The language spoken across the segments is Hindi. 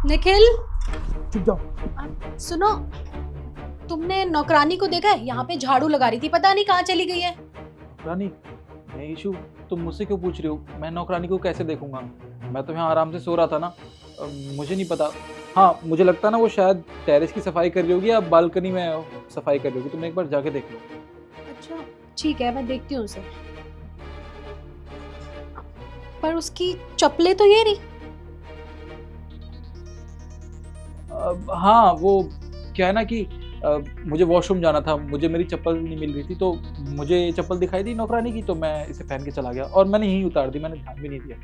निखिल, चुप जाओ। सुनो, तुमने नौकरानी को देखा है? यहाँ पे झाड़ू लगा रही थी, पता नहीं कहाँ चली गई है। रानी, मैं ईशू, तुम मुझसे क्यों पूछ रही हो? मैं नौकरानी को कैसे देखूंगा? मैं तो यहाँ आराम से सो रहा था ना। मुझे नहीं पता। हाँ, मुझे लगता है ना वो शायद टेरेस की सफाई कर रही होगी या बालकनी में सफाई कर रही होगी। तुम एक बार जाके देख लो। अच्छा ठीक है, मैं देखती हूँ उसे। पर उसकी चप्पलें तो ये रही। हाँ, वो क्या है ना कि मुझे वॉशरूम जाना था, मुझे मेरी चप्पल नहीं मिल रही थी, तो मुझे ये चप्पल दिखाई दी नौकरानी की, तो मैं इसे पहन के चला गया और मैंने यहीं उतार दी, मैंने ध्यान भी नहीं दिया।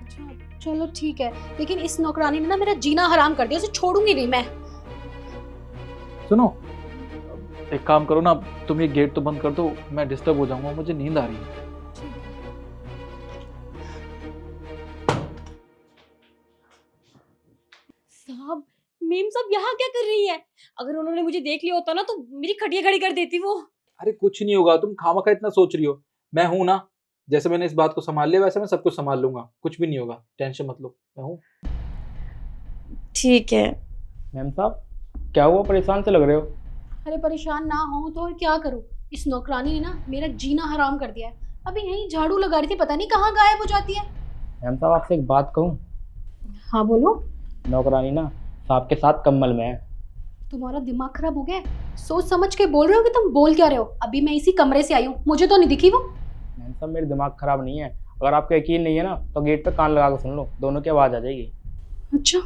अच्छा चलो ठीक है, लेकिन इस नौकरानी ने ना मेरा जीना हराम कर दिया, उसे छोड़ूंगी नहीं मैं। सुनो, एक काम करो ना, तुम ये गेट तो बंद कर दो, मैं डिस्टर्ब हो जाऊंगा, मुझे नींद आ रही है। साहब, मीम साहब यहाँ क्या कर रही है? अगर उन्होंने मुझे देख लिया होता ना तो मेरी खटिया खड़ी कर देती वो। अरे कुछ नहीं होगा, तुम खामखा इतना सोच रही हो। मैं हूं ना, जैसे मैंने इस बात को संभाल लिया वैसे मैं सब कुछ संभाल लूंगा, कुछ भी नहीं होगा, टेंशन मत लो, मैं हूं। ठीक है। मैम साहब, क्या हुआ, परेशान से लग रहे हो? अरे परेशान ना हो तो और क्या करूं, इस नौकरानी ने ना मेरा जीना हराम कर दिया है। अभी यहीं झाड़ू लगा रही थी, पता नहीं कहाँ गायब हो जाती है। मैम साहब, आपसे एक बात कहूँ? हाँ बोलो। नौकरानी ना सांप के साथ कम्बल में है। तुम्हारा दिमाग खराब हो गया है? सोच समझ के बोल रहे हो कि तुम बोल क्या रहे हो? अभी मैं इसी कमरे से आई हूँ, मुझे तो नहीं दिखी वो। मैम साहब, मेरे दिमाग खराब नहीं है। अगर आपको यकीन नहीं है ना तो गेट पे कान लगा के सुन लो, दोनों की आवाज़ आ जाएगी। अच्छा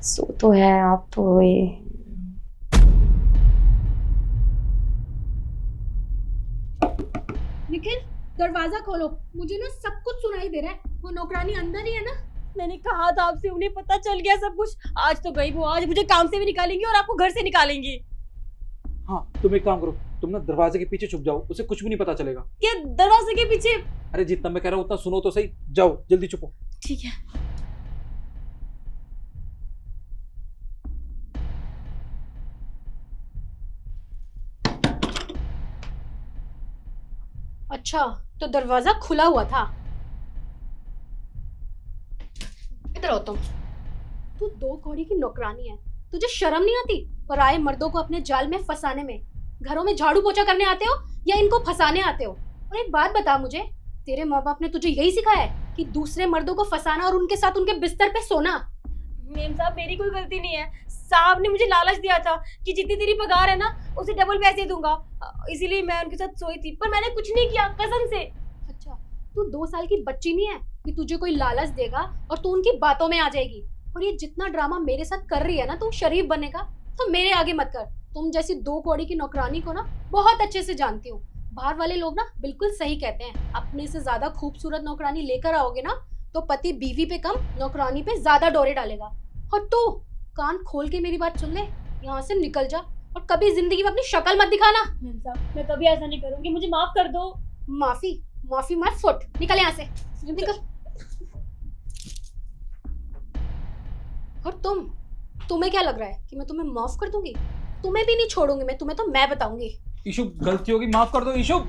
सो तो है आप तो ये। निखिल, दरवाजा खोलो, मुझे ना सब कुछ सुनाई दे रहा है। वो नौकरानी अंदर ही है ना? मैंने कहा था आपसे, उन्हें पता चल गया सब कुछ। आज तो गई वो, आज मुझे काम से भी निकालेंगी और आपको घर से निकालेंगी। हाँ, तुम एक काम करो, तुम ना दरवाजे के पीछे छुप जाओ, उसे कुछ भी नहीं पता चलेगा। क्या दरवाजे के पीछे? अरे जितना मैं कह रहा हूँ उतना सुनो तो सही, जाओ जल्दी छुपो। ठीक है। अच्छा, तो दरवाजा खुला हुआ था। इधर आओ तुम। तू दो कौड़ी की नौकरानी है, तुझे शर्म नहीं आती पराये मर्दों को अपने जाल में फंसाने में? घरों में झाड़ू पोछा करने आते हो या इनको फंसाने आते हो? और एक बात बता मुझे, तेरे माँ बाप ने तुझे यही सिखाया है कि दूसरे मर्दों को फंसाना और उनके साथ उनके बिस्तर पे सोना? मेम साहब, मेरी कोई गलती नहीं है। साहब ने मुझे लालच दिया था कि जितनी तेरी पगार है ना उसे डबल पैसे दूंगा, इसीलिए मैं उनके साथ सोई थी, पर मैंने कुछ नहीं किया कसम से। अच्छा, तू 2 साल की बच्ची नहीं है कि तुझे कोई लालच देगा और तू उनकी बातों में आ जाएगी। और ये जितना ड्रामा मेरे साथ कर रही है ना, तू शरीफ बनेगा तो मेरे आगे मत कर। तुम जैसी 2 कौड़ी की नौकरानी को ना बहुत अच्छे से जानती हूँ। बाहर वाले लोग ना बिल्कुल सही कहते हैं, अपने से ज्यादा खूबसूरत नौकरानी लेकर आओगे ना तो पति बीवी पे कम, नौकरानी पे ज्यादा डोरे डालेगा। और तू कान खोल के मेरी बात सुन ले, यहाँ से निकल जा और कभी जिंदगी में अपनी शक्ल मत दिखाना। मेम साहब, मैं कभी ऐसा नहीं करूंगी, मुझे माफ कर दो। माफी? माफी मत फुट, निकल यहाँ से, निकल। और तुम्हें क्या लग रहा है कि मैं तुम्हें माफ कर दूंगी? तुम्हें भी नहीं छोड़ूंगी मैं, तुम्हें तो मैं बताऊंगी। ईशु, गलती होगी, माफ कर दो ईशु।